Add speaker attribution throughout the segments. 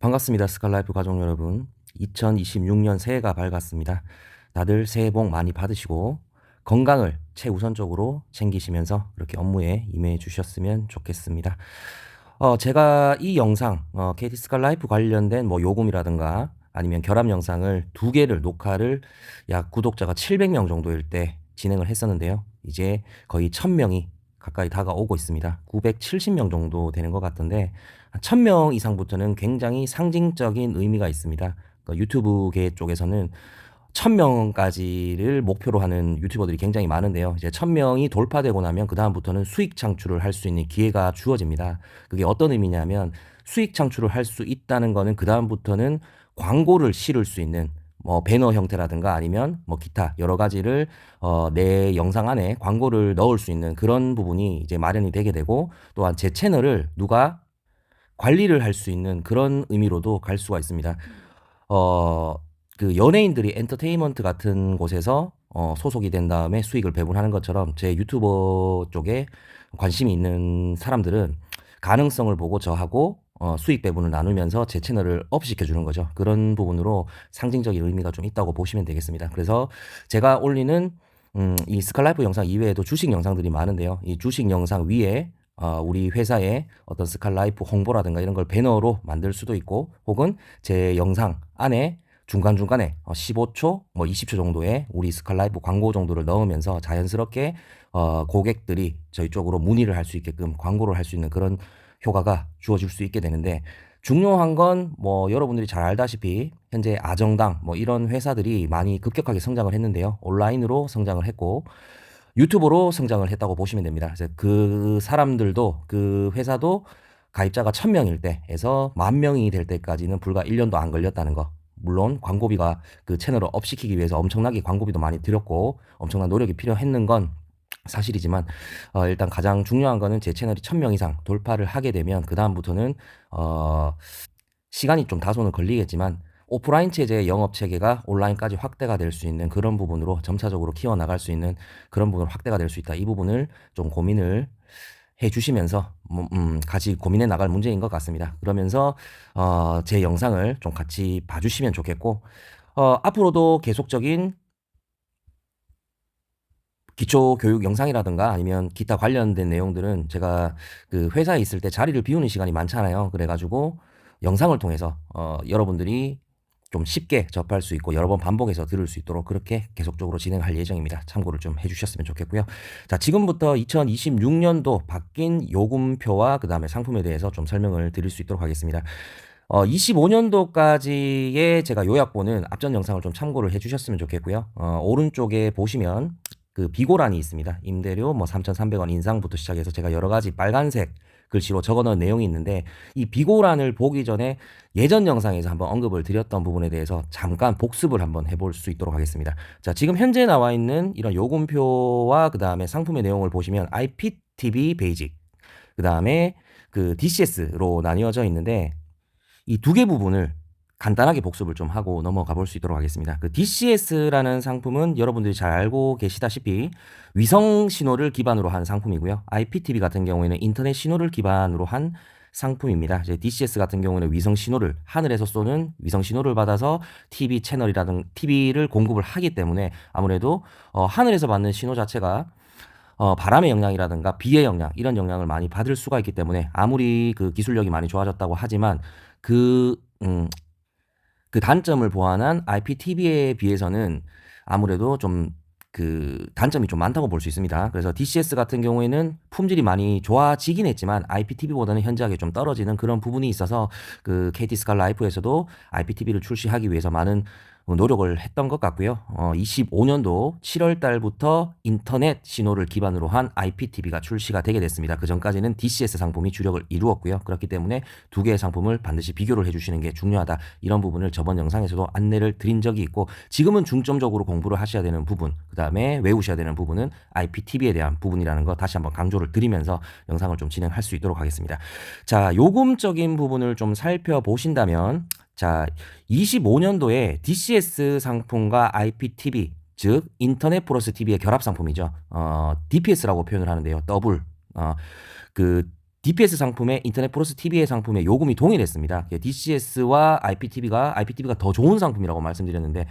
Speaker 1: 반갑습니다. 스칼라이프 가족 여러분. 2026년 새해가 밝았습니다. 다들 새해 복 많이 받으시고 건강을 최우선적으로 챙기시면서 이렇게 업무에 임해 주셨으면 좋겠습니다. 제가 이 영상, KT 스칼라이프 관련된 뭐 요금이라든가 아니면 결합 영상을 두 개를 녹화를 약 구독자가 700명 정도일 때 진행을 했었는데요. 이제 거의 1000명이 가까이 다가오고 있습니다. 970명 정도 되는 것 같은데 1000명 이상부터는 굉장히 상징적인 의미가 있습니다. 유튜브계 쪽에서는 1000명까지를 목표로 하는 유튜버들이 굉장히 많은데요. 이제 1000명이 돌파되고 나면 그다음부터는 수익 창출을 할 수 있는 기회가 주어집니다. 그게 어떤 의미냐면 수익 창출을 할 수 있다는 거는 그다음부터는 광고를 실을 수 있는 뭐 배너 형태라든가 아니면 뭐 기타 여러 가지를 내 영상 안에 광고를 넣을 수 있는 그런 부분이 이제 마련이 되게 되고, 또한 제 채널을 누가 관리를 할 수 있는 그런 의미로도 갈 수가 있습니다. 어, 그 연예인들이 엔터테인먼트 같은 곳에서 소속이 된 다음에 수익을 배분하는 것처럼 제 유튜버 쪽에 관심이 있는 사람들은 가능성을 보고 저하고 수익 배분을 나누면서 제 채널을 업시켜 주는 거죠. 그런 부분으로 상징적인 의미가 좀 있다고 보시면 되겠습니다. 그래서 제가 올리는 이 스칼라이프 영상 이외에도 주식 영상들이 많은데요. 이 주식 영상 위에 우리 회사의 어떤 스칼라이프 홍보라든가 이런 걸 배너로 만들 수도 있고, 혹은 제 영상 안에 중간중간에 15초, 뭐 20초 정도의 우리 스칼라이프 광고 정도를 넣으면서 자연스럽게 고객들이 저희 쪽으로 문의를 할 수 있게끔 광고를 할 수 있는 그런 효과가 주어질 수 있게 되는데, 중요한 건 뭐 여러분들이 잘 알다시피 현재 아정당 뭐 이런 회사들이 많이 급격하게 성장을 했는데요. 온라인으로 성장을 했고 유튜브로 성장을 했다고 보시면 됩니다. 그래서 그 사람들도, 그 회사도 가입자가 1000명일 때에서 10,000명이 될 때까지는 불과 1년도 안 걸렸다는 거. 물론 광고비가 그 채널을 업시키기 위해서 엄청나게 광고비도 많이 들였고 엄청난 노력이 필요했는 건 사실이지만, 일단 가장 중요한 거는 제 채널이 1000명 이상 돌파를 하게 되면 그 다음부터는 시간이 좀 다소는 걸리겠지만 오프라인 체제의 영업 체계가 온라인까지 확대가 될 수 있는 그런 부분으로 점차적으로 키워나갈 수 있는 그런 부분으로 확대가 될 수 있다. 이 부분을 좀 고민을 해 주시면서 같이 고민해 나갈 문제인 것 같습니다. 그러면서 제 영상을 좀 같이 봐주시면 좋겠고, 앞으로도 계속적인 기초 교육 영상이라든가 아니면 기타 관련된 내용들은 제가 그 회사에 있을 때 자리를 비우는 시간이 많잖아요. 그래가지고 영상을 통해서 여러분들이 좀 쉽게 접할 수 있고 여러 번 반복해서 들을 수 있도록 그렇게 계속적으로 진행할 예정입니다. 참고를 좀 해주셨으면 좋겠고요. 자, 지금부터 2026년도 바뀐 요금표와 그 다음에 상품에 대해서 좀 설명을 드릴 수 있도록 하겠습니다. 25년도까지의 제가 요약본은 앞전 영상을 좀 참고를 해주셨으면 좋겠고요. 오른쪽에 보시면 그 비고란이 있습니다. 임대료 뭐 3,300원 인상부터 시작해서 제가 여러 가지 빨간색 글씨로 적어놓은 내용이 있는데, 이 비고란을 보기 전에 예전 영상에서 한번 언급을 드렸던 부분에 대해서 잠깐 복습을 한번 해볼 수 있도록 하겠습니다. 자, 지금 현재 나와 있는 이런 요금표와 그 다음에 상품의 내용을 보시면 IPTV 베이직, 그 다음에 그 DCS로 나뉘어져 있는데, 이 두 개 부분을 간단하게 복습을 좀 하고 넘어가 볼 수 있도록 하겠습니다. 그 DCS라는 상품은 여러분들이 잘 알고 계시다시피 위성 신호를 기반으로 한 상품이고요. IPTV 같은 경우에는 인터넷 신호를 기반으로 한 상품입니다. 이제 DCS 같은 경우는 위성 신호를, 하늘에서 쏘는 위성 신호를 받아서 TV 채널이라든 TV를 공급을 하기 때문에 아무래도 하늘에서 받는 신호 자체가 바람의 영향이라든가 비의 영향, 이런 영향을 많이 받을 수가 있기 때문에 아무리 그 기술력이 많이 좋아졌다고 하지만 그, 그 단점을 보완한 IPTV에 비해서는 아무래도 좀 그 단점이 좀 많다고 볼 수 있습니다. 그래서 DCS 같은 경우에는 품질이 많이 좋아지긴 했지만 IPTV보다는 현저하게 좀 떨어지는 그런 부분이 있어서 그 KT 스칼라이프에서도 IPTV를 출시하기 위해서 많은 노력을 했던 것 같고요. 25년도 7월 달부터 인터넷 신호를 기반으로 한 IPTV가 출시가 되게 됐습니다. 그 전까지는 DCS 상품이 주력을 이루었고요. 그렇기 때문에 두 개의 상품을 반드시 비교를 해주시는 게 중요하다. 이런 부분을 저번 영상에서도 안내를 드린 적이 있고, 지금은 중점적으로 공부를 하셔야 되는 부분, 그 다음에 외우셔야 되는 부분은 IPTV에 대한 부분이라는 거 다시 한번 강조를 드리면서 영상을 좀 진행할 수 있도록 하겠습니다. 자, 요금적인 부분을 좀 살펴보신다면, 자, 25년도에 DCS 상품과 IPTV, 즉 인터넷 플러스 TV의 결합 상품이죠. DPS라고 표현을 하는데요. 더블. 그 DPS 상품의 인터넷 플러스 TV의 상품의 요금이 동일했습니다. DCS와 IPTV가 더 좋은 상품이라고 말씀드렸는데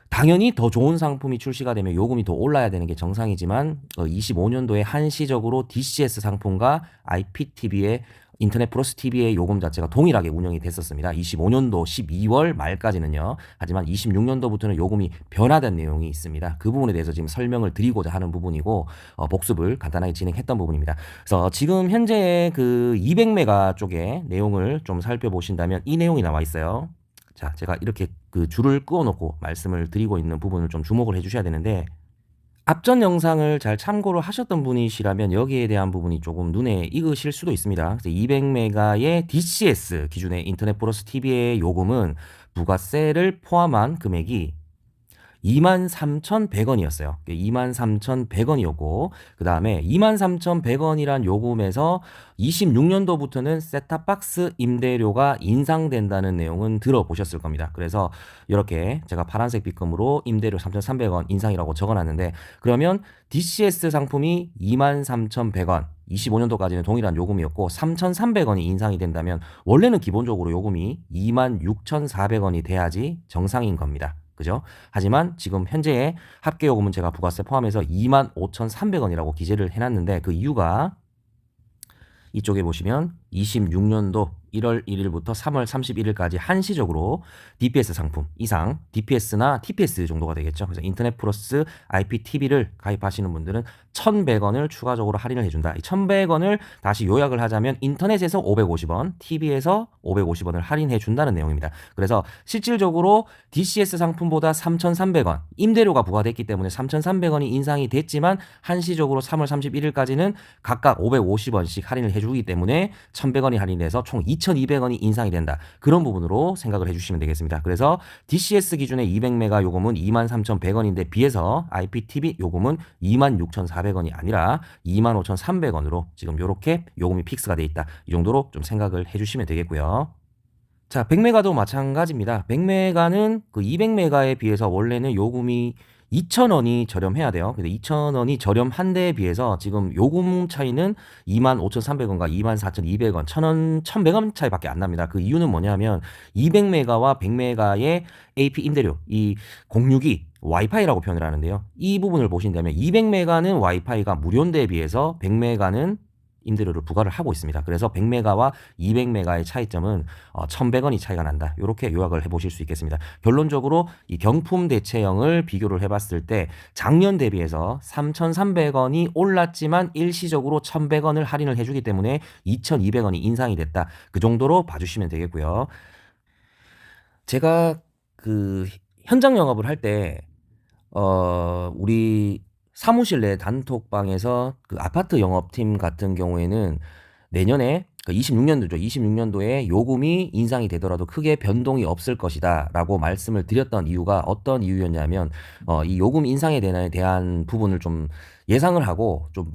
Speaker 1: 당연히 더 좋은 상품이 출시가 되면 요금이 더 올라야 되는 게 정상이지만 25년도에 한시적으로 DCS 상품과 IPTV의 인터넷 플러스 TV의 요금 자체가 동일하게 운영이 됐었습니다. 25년도 12월 말까지는요. 하지만 26년도부터는 요금이 변화된 내용이 있습니다. 그 부분에 대해서 지금 설명을 드리고자 하는 부분이고 복습을 간단하게 진행했던 부분입니다. 그래서 지금 현재 그 200메가 쪽의 내용을 좀 살펴보신다면 이 내용이 나와 있어요. 자, 제가 이렇게 그 줄을 그어놓고 말씀을 드리고 있는 부분을 좀 주목을 해주셔야 되는데 앞전 영상을 잘 참고를 하셨던 분이시라면 여기에 대한 부분이 조금 눈에 익으실 수도 있습니다. 200메가의 DCS 기준의 인터넷 플러스 TV의 요금은 부가세를 포함한 금액이 23,100원이었어요. 23,100원이었고 그 다음에 23,100원이란 요금에서 26년도부터는 셋탑박스 임대료가 인상된다는 내용은 들어보셨을 겁니다. 그래서 이렇게 제가 파란색 빗금으로 임대료 3,300원 인상이라고 적어놨는데 그러면 DCS 상품이 23,100원 25년도까지는 동일한 요금이었고 3,300원이 인상이 된다면 원래는 기본적으로 요금이 26,400원이 돼야지 정상인 겁니다. 그죠? 하지만 지금 현재의 합계 요금은 제가 부가세 포함해서 25,300원이라고 기재를 해놨는데 그 이유가 이쪽에 보시면 26년도 1월 1일부터 3월 31일까지 한시적으로 DPS 상품 이상 DPS나 TPS 정도가 되겠죠. 그래서 인터넷 플러스 IPTV를 가입하시는 분들은 1,100원을 추가적으로 할인을 해준다. 이 1,100원을 다시 요약을 하자면 인터넷에서 550원, TV에서 550원을 할인해 준다는 내용입니다. 그래서 실질적으로 DCS 상품보다 3,300원 임대료가 부과됐기 때문에 3,300원이 인상이 됐지만 한시적으로 3월 31일까지는 각각 550원씩 할인을 해주기 때문에 1,100원이 할인돼서 총 2,200원이 인상이 된다. 그런 부분으로 생각을 해주시면 되겠습니다. 그래서 DCS 기준의 200메가 요금은 23,100원인데 비해서 IPTV 요금은 26,400원이 아니라 25,300원으로 지금 이렇게 요금이 픽스가 돼 있다. 이 정도로 좀 생각을 해주시면 되겠고요. 자, 100메가도 마찬가지입니다. 100메가는 그 200메가에 비해서 원래는 요금이 2,000원이 저렴해야 돼요. 근데 2,000원이 저렴한 데에 비해서 지금 요금 차이는 25,300원과 24,200원, 1,000원, 1,100원 차이밖에 안 납니다. 그 이유는 뭐냐면 200메가와 100메가의 AP 임대료, 이 공유기 와이파이라고 표현을 하는데요. 이 부분을 보신다면 200메가는 와이파이가 무료인데에 비해서 100메가는 임대료를 부과를 하고 있습니다. 그래서 100메가와 200메가의 차이점은 1,100원이 차이가 난다. 이렇게 요약을 해보실 수 있겠습니다. 결론적으로 이 경품 대체형을 비교를 해봤을 때 작년 대비해서 3,300원이 올랐지만 일시적으로 1,100원을 할인을 해주기 때문에 2,200원이 인상이 됐다. 그 정도로 봐주시면 되겠고요. 제가 그 현장 영업을 할 때 우리 사무실 내 단톡방에서 그 아파트 영업팀 같은 경우에는 내년에 26년도죠. 26년도에 요금이 인상이 되더라도 크게 변동이 없을 것이다 라고 말씀을 드렸던 이유가 어떤 이유였냐면 이 요금 인상에 대한 부분을 좀 예상을 하고 좀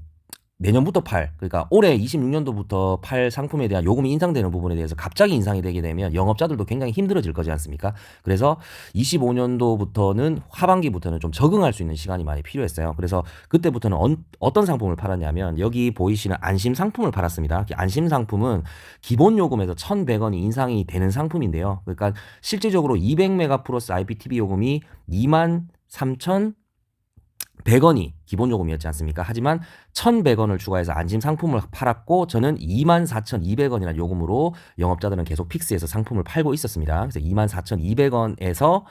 Speaker 1: 내년부터 그러니까 올해 26년도부터 팔 상품에 대한 요금이 인상되는 부분에 대해서 갑자기 인상이 되게 되면 영업자들도 굉장히 힘들어질 거지 않습니까? 그래서 25년도부터는 하반기부터는 좀 적응할 수 있는 시간이 많이 필요했어요. 그래서 그때부터는 어떤 상품을 팔았냐면 여기 보이시는 안심 상품을 팔았습니다. 안심 상품은 기본 요금에서 1,100원이 인상이 되는 상품인데요. 그러니까 실질적으로 200메가 플러스 IPTV 요금이 23,100원이 기본 요금이었지 않습니까? 하지만 1,100원을 추가해서 안심 상품을 팔았고 저는 24,200원이라는 요금으로 영업자들은 계속 픽스해서 상품을 팔고 있었습니다. 그래서 24,200원에서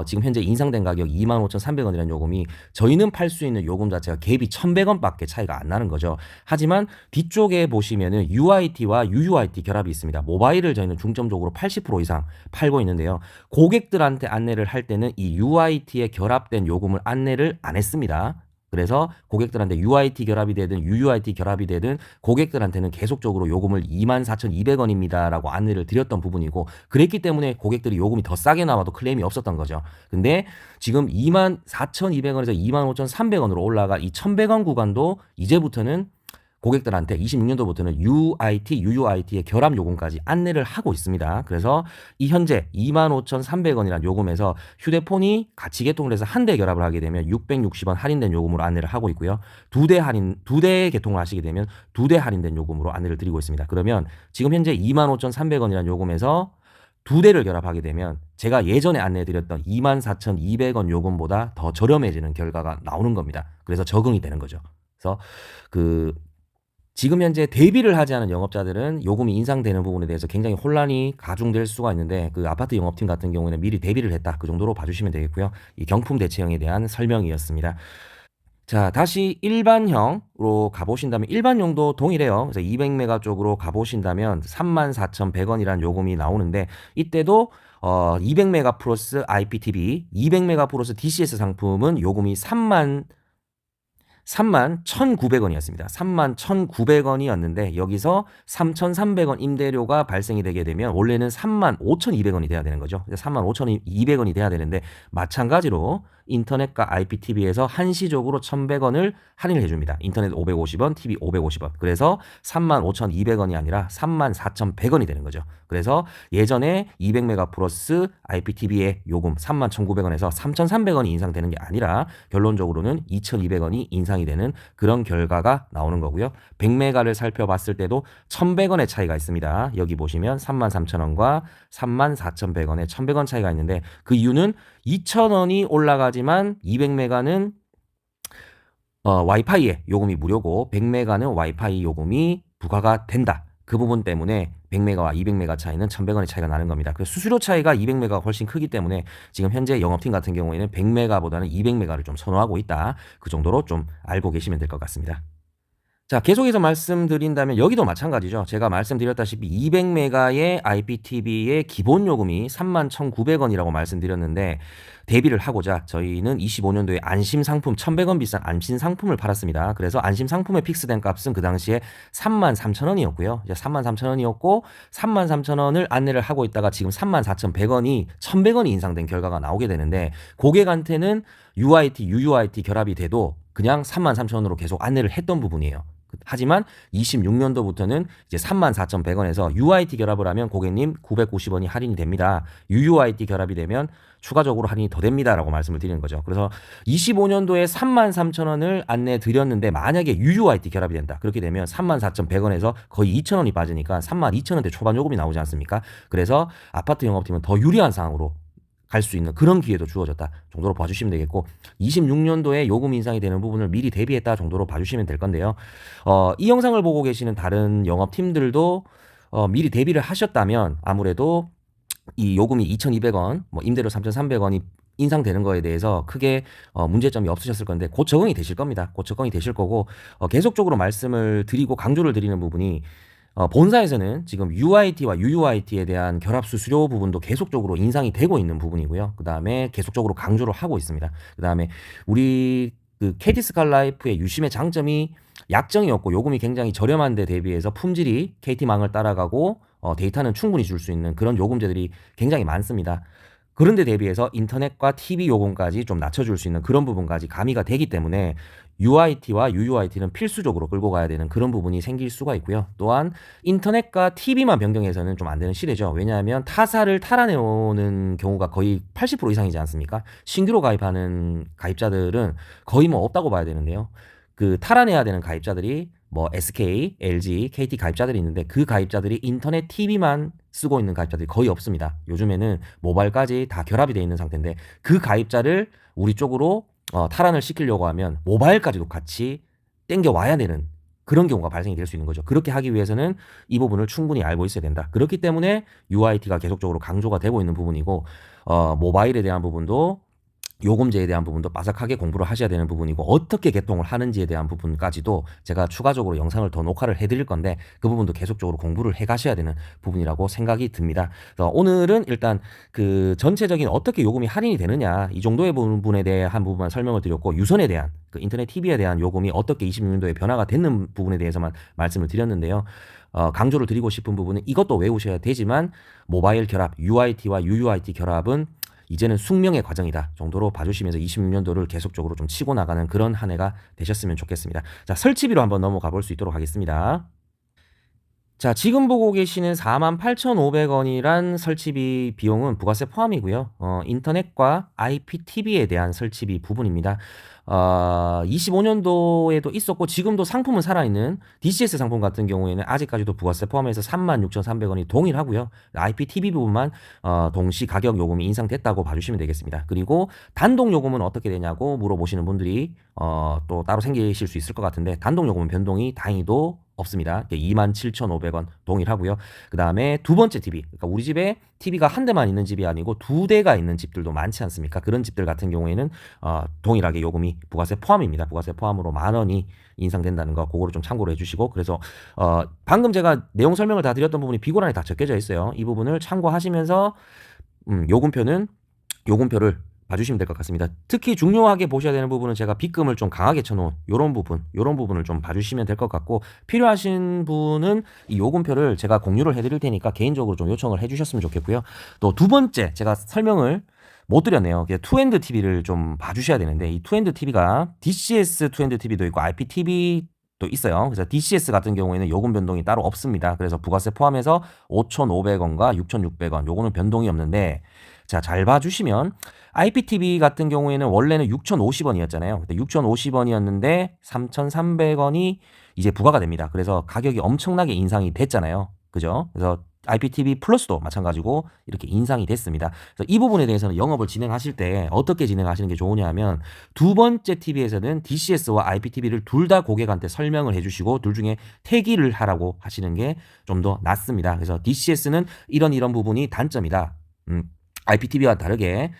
Speaker 1: 지금 현재 인상된 가격 25,300원이라는 요금이 저희는 팔 수 있는 요금 자체가 갭이 1,100원밖에 차이가 안 나는 거죠. 하지만 뒤쪽에 보시면은 UIT와 UUIT 결합이 있습니다. 모바일을 저희는 중점적으로 80% 이상 팔고 있는데요. 고객들한테 안내를 할 때는 이 UIT에 결합된 요금을 안내를 안 했습니다. 그래서 고객들한테 UIT 결합이 되든 UUIT 결합이 되든 고객들한테는 계속적으로 요금을 24,200원입니다 라고 안내를 드렸던 부분이고 그랬기 때문에 고객들이 요금이 더 싸게 나와도 클레임이 없었던 거죠. 근데 지금 24,200원에서 25,300원으로 올라가 이 1,100원 구간도 이제부터는 고객들한테 26년도부터는 UIT, UUIT의 결합 요금까지 안내를 하고 있습니다. 그래서 이 현재 25,300원이라는 요금에서 휴대폰이 같이 개통을 해서 한 대 결합을 하게 되면 660원 할인된 요금으로 안내를 하고 있고요. 두 대 개통을 하시게 되면 2대 할인된 요금으로 안내를 드리고 있습니다. 그러면 지금 현재 25,300원이라는 요금에서 2대를 결합하게 되면 제가 예전에 안내해드렸던 24,200원 요금보다 더 저렴해지는 결과가 나오는 겁니다. 그래서 적응이 되는 거죠. 그래서 지금 현재 대비를 하지 않은 영업자들은 요금이 인상되는 부분에 대해서 굉장히 혼란이 가중될 수가 있는데 아파트 영업팀 같은 경우에는 미리 대비를 했다. 그 정도로 봐주시면 되겠고요. 이 경품 대체형에 대한 설명이었습니다. 자, 다시 일반형으로 가보신다면 일반용도 동일해요. 그래서 200메가 쪽으로 가보신다면 34,100원이라는 요금이 나오는데 이때도 200메가 플러스 IPTV, 200메가 플러스 DCS 상품은 요금이 31,900원이었습니다. 31,900원이었는데 여기서 3,300원 임대료가 발생이 되게 되면 원래는 35,200원이 돼야 되는 거죠. 35,200원이 돼야 되는데 마찬가지로 인터넷과 IPTV에서 한시적으로 1,100원을 할인을 해줍니다. 인터넷 550원, TV 550원. 그래서 35,200원이 아니라 34,100원이 되는 거죠. 그래서 예전에 200메가 플러스 IPTV의 요금 31,900원에서 3,300원이 인상되는 게 아니라 결론적으로는 2,200원이 인상이 되는 그런 결과가 나오는 거고요. 100메가를 살펴봤을 때도 1,100원의 차이가 있습니다. 여기 보시면 33,000원과 34,100원의 1,100원 차이가 있는데 그 이유는 2,000원이 올라가지만 200메가는 와이파이에 요금이 무료고 100메가는 와이파이 요금이 부과가 된다. 그 부분 때문에 100메가와 200메가 차이는 1,100원의 차이가 나는 겁니다. 그래서 수수료 차이가 200메가가 훨씬 크기 때문에 지금 현재 영업팀 같은 경우에는 100메가보다는 200메가를 좀 선호하고 있다. 그 정도로 좀 알고 계시면 될 것 같습니다. 자, 계속해서 말씀드린다면 여기도 마찬가지죠. 제가 말씀드렸다시피 200메가의 IPTV의 기본 요금이 31,900원이라고 말씀드렸는데 대비를 하고자 저희는 25년도에 안심 상품 1,100원 비싼 안심 상품을 팔았습니다. 그래서 안심 상품의 픽스된 값은 그 당시에 33,000원이었고요. 이제 33,000원이었고 33,000원을 안내를 하고 있다가 지금 34,100원이 1,100원이 인상된 결과가 나오게 되는데 고객한테는 UIT, UUIT 결합이 돼도 그냥 33,000원으로 계속 안내를 했던 부분이에요. 하지만 26년도부터는 이제 34,100원에서 UIT 결합을 하면 고객님 990원이 할인이 됩니다. UUIT 결합이 되면 추가적으로 할인이 더 됩니다라고 말씀을 드리는 거죠. 그래서 25년도에 33,000원을 안내 드렸는데 만약에 UUIT 결합이 된다. 그렇게 되면 34,100원에서 거의 2,000원이 빠지니까 32,000원대 초반 요금이 나오지 않습니까? 그래서 아파트 영업팀은 더 유리한 상황으로 갈 수 있는 그런 기회도 주어졌다 정도로 봐주시면 되겠고 26년도에 요금 인상이 되는 부분을 미리 대비했다 정도로 봐주시면 될 건데요. 이 영상을 보고 계시는 다른 영업팀들도 미리 대비를 하셨다면 아무래도 이 요금이 2,200원, 뭐 임대료 3,300원이 인상되는 거에 대해서 크게 문제점이 없으셨을 건데 곧 적응이 되실 겁니다. 곧 적응이 되실 거고 계속적으로 말씀을 드리고 강조를 드리는 부분이 본사에서는 지금 UIT와 UUIT에 대한 결합 수수료 부분도 계속적으로 인상이 되고 있는 부분이고요. 그 다음에 계속적으로 강조를 하고 있습니다. 그 다음에 우리 KT스칼라이프의 유심의 장점이 약정이었고 요금이 굉장히 저렴한 데 대비해서 품질이 KT망을 따라가고 데이터는 충분히 줄 수 있는 그런 요금제들이 굉장히 많습니다. 그런데 대비해서 인터넷과 TV 요금까지 좀 낮춰줄 수 있는 그런 부분까지 가미가 되기 때문에 UIT와 UUIT는 필수적으로 끌고 가야 되는 그런 부분이 생길 수가 있고요. 또한 인터넷과 TV만 변경해서는 좀 안 되는 시대죠. 왜냐하면 타사를 탈환해오는 경우가 거의 80% 이상이지 않습니까? 신규로 가입하는 가입자들은 거의 뭐 없다고 봐야 되는데요. 탈환해야 되는 가입자들이 뭐 SK, LG, KT 가입자들이 있는데 그 가입자들이 인터넷 TV만 쓰고 있는 가입자들이 거의 없습니다. 요즘에는 모바일까지 다 결합이 되어 있는 상태인데 그 가입자를 우리 쪽으로 탈환을 시키려고 하면 모바일까지도 같이 땡겨와야 되는 그런 경우가 발생이 될 수 있는 거죠. 그렇게 하기 위해서는 이 부분을 충분히 알고 있어야 된다. 그렇기 때문에 UIT가 계속적으로 강조가 되고 있는 부분이고 모바일에 대한 부분도 요금제에 대한 부분도 빠삭하게 공부를 하셔야 되는 부분이고 어떻게 개통을 하는지에 대한 부분까지도 제가 추가적으로 영상을 더 녹화를 해드릴 건데 그 부분도 계속적으로 공부를 해 가셔야 되는 부분이라고 생각이 듭니다. 그래서 오늘은 일단 전체적인 어떻게 요금이 할인이 되느냐 이 정도의 부분에 대한 부분만 설명을 드렸고 유선에 대한 인터넷 TV에 대한 요금이 어떻게 26년도에 변화가 됐는 부분에 대해서만 말씀을 드렸는데요. 강조를 드리고 싶은 부분은 이것도 외우셔야 되지만 모바일 결합 UIT와 UUIT 결합은 이제는 숙명의 과정이다 정도로 봐주시면서 26년도를 계속적으로 좀 치고 나가는 그런 한 해가 되셨으면 좋겠습니다. 자, 설치비로 한번 넘어가 볼 수 있도록 하겠습니다. 자, 지금 보고 계시는 48,500원이란 설치비 비용은 부가세 포함이고요. 인터넷과 IPTV에 대한 설치비 부분입니다. 25년도에도 있었고 지금도 상품은 살아있는 DCS 상품 같은 경우에는 아직까지도 부가세 포함해서 36,300원이 동일하고요. IPTV 부분만 동시 가격 요금이 인상됐다고 봐주시면 되겠습니다. 그리고 단독 요금은 어떻게 되냐고 물어보시는 분들이 또 따로 생기실 수 있을 것 같은데 단독 요금은 변동이 다행히도 없습니다. 27,500원 동일하고요. 그 다음에 두 번째 TV, 그러니까 우리 집에 TV가 한 대만 있는 집이 아니고 두 대가 있는 집들도 많지 않습니까? 그런 집들 같은 경우에는 동일하게 요금이 부가세 포함입니다. 부가세 포함으로 10,000원이 인상된다는 거 그거를 좀 참고를 해주시고, 그래서 방금 제가 내용 설명을 다 드렸던 부분이 비고란에 다 적혀져 있어요. 이 부분을 참고하시면서 요금표를 봐주시면 될 것 같습니다. 특히 중요하게 보셔야 되는 부분은 제가 빗금을 좀 강하게 쳐놓은 요런 부분을 좀 봐주시면 될 것 같고, 필요하신 분은 이 요금표를 제가 공유를 해드릴 테니까 개인적으로 좀 요청을 해주셨으면 좋겠고요. 또 두 번째 제가 설명을 못 드렸네요. 투핸드 TV를 좀 봐주셔야 되는데, 이 투핸드 TV가 DCS 투핸드 TV도 있고 IPTV 도 있어요. 그래서 DCS 같은 경우에는 요금 변동이 따로 없습니다. 그래서 부가세 포함해서 5,500원과 6,600원 요거는 변동이 없는데, 자, 잘 봐주시면 IPTV 같은 경우에는 원래는 6,050원이었잖아요. 그때 6,050원이었는데 3,300원이 이제 부과가 됩니다. 그래서 가격이 엄청나게 인상이 됐잖아요. 그죠? 그래서 IPTV 플러스도 마찬가지고 이렇게 인상이 됐습니다. 그래서 이 부분에 대해서는 영업을 진행하실 때 어떻게 진행하시는 게 좋으냐 하면, 두 번째 TV에서는 DCS와 IPTV를 둘 다 고객한테 설명을 해주시고 둘 중에 태기를 하라고 하시는 게 좀 더 낫습니다. 그래서 DCS는 이런 부분이 단점이다. IPTV와 다르게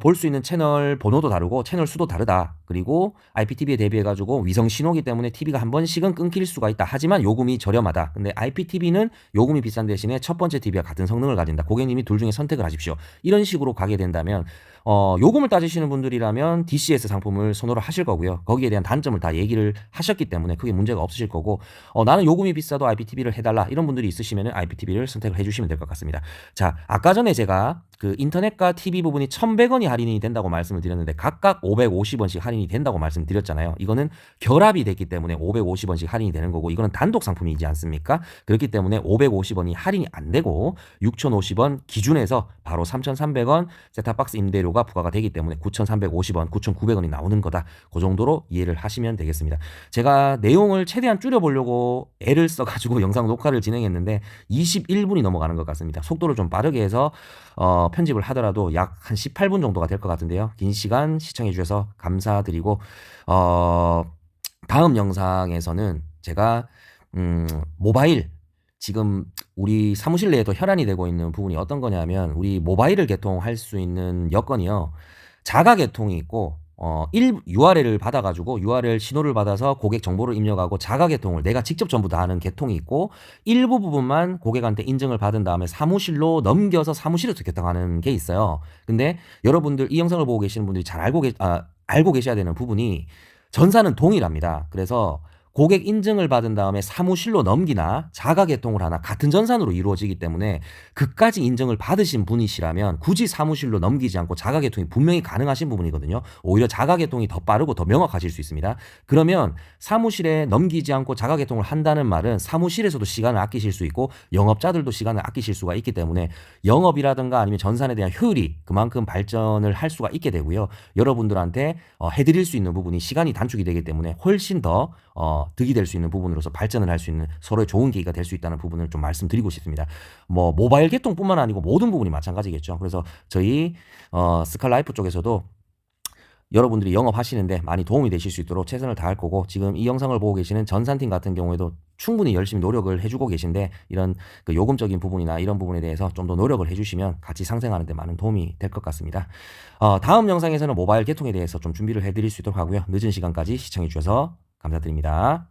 Speaker 1: 볼 수 있는 채널 번호도 다르고 채널 수도 다르다. 그리고 IPTV에 대비해가지고 위성 신호기 때문에 TV가 한 번씩은 끊길 수가 있다. 하지만 요금이 저렴하다. 근데 IPTV는 요금이 비싼 대신에 첫 번째 TV와 같은 성능을 가진다. 고객님이 둘 중에 선택을 하십시오. 이런 식으로 가게 된다면 요금을 따지시는 분들이라면 DCS 상품을 선호를 하실 거고요. 거기에 대한 단점을 다 얘기를 하셨기 때문에 크게 문제가 없으실 거고, 나는 요금이 비싸도 IPTV를 해달라 이런 분들이 있으시면 IPTV를 선택을 해주시면 될 것 같습니다. 자, 아까 전에 제가 그 인터넷과 TV 부분이 1,100원이 할인이 된다고 말씀을 드렸는데 각각 550원씩 할인이 된다고 말씀드렸잖아요. 이거는 결합이 됐기 때문에 550원씩 할인이 되는 거고, 이거는 단독 상품이지 않습니까? 그렇기 때문에 550원이 할인이 안 되고 6,050원 기준에서 바로 3,300원 셋탑박스 임대료가 부과가 되기 때문에 9,350원, 9,900원이 나오는 거다. 그 정도로 이해를 하시면 되겠습니다. 제가 내용을 최대한 줄여보려고 애를 써가지고 영상 녹화를 진행했는데 21분이 넘어가는 것 같습니다. 속도를 좀 빠르게 해서 편집을 하더라도 약 한 18분 정도가 될 것 같은데요. 긴 시간 시청해 주셔서 감사드리고, 다음 영상에서는 제가 모바일, 지금 우리 사무실 내에도 혈안이 되고 있는 부분이 어떤 거냐면, 우리 모바일을 개통할 수 있는 여건이요, 자가 개통이 있고 URL을 받아가지고 URL 신호를 받아서 고객 정보를 입력하고 자가 개통을 내가 직접 전부 다 하는 개통이 있고, 일부 부분만 고객한테 인증을 받은 다음에 사무실로 넘겨서 사무실에서 개통하는 게 있어요. 근데 여러분들 이 영상을 보고 계시는 분들이 잘 알고 계셔야 되는 부분이, 전사는 동일합니다. 그래서 고객 인증을 받은 다음에 사무실로 넘기나 자가 개통을 하나 같은 전산으로 이루어지기 때문에, 그까지 인증을 받으신 분이시라면 굳이 사무실로 넘기지 않고 자가 개통이 분명히 가능하신 부분이거든요. 오히려 자가 개통이 더 빠르고 더 명확하실 수 있습니다. 그러면 사무실에 넘기지 않고 자가 개통을 한다는 말은 사무실에서도 시간을 아끼실 수 있고 영업자들도 시간을 아끼실 수가 있기 때문에 영업이라든가 아니면 전산에 대한 효율이 그만큼 발전을 할 수가 있게 되고요. 여러분들한테 해드릴 수 있는 부분이 시간이 단축이 되기 때문에 훨씬 더 득이 될 수 있는 부분으로서 발전을 할 수 있는 서로의 좋은 계기가 될 수 있다는 부분을 좀 말씀드리고 싶습니다. 모바일 개통뿐만 아니고 모든 부분이 마찬가지겠죠. 그래서 저희 스칼라이프 쪽에서도 여러분들이 영업하시는데 많이 도움이 되실 수 있도록 최선을 다할 거고, 지금 이 영상을 보고 계시는 전산팀 같은 경우에도 충분히 열심히 노력을 해주고 계신데, 이런 그 요금적인 부분이나 이런 부분에 대해서 좀 더 노력을 해주시면 같이 상생하는 데 많은 도움이 될 것 같습니다. 다음 영상에서는 모바일 개통에 대해서 좀 준비를 해드릴 수 있도록 하고요. 늦은 시간까지 시청해 주셔서 감사드립니다.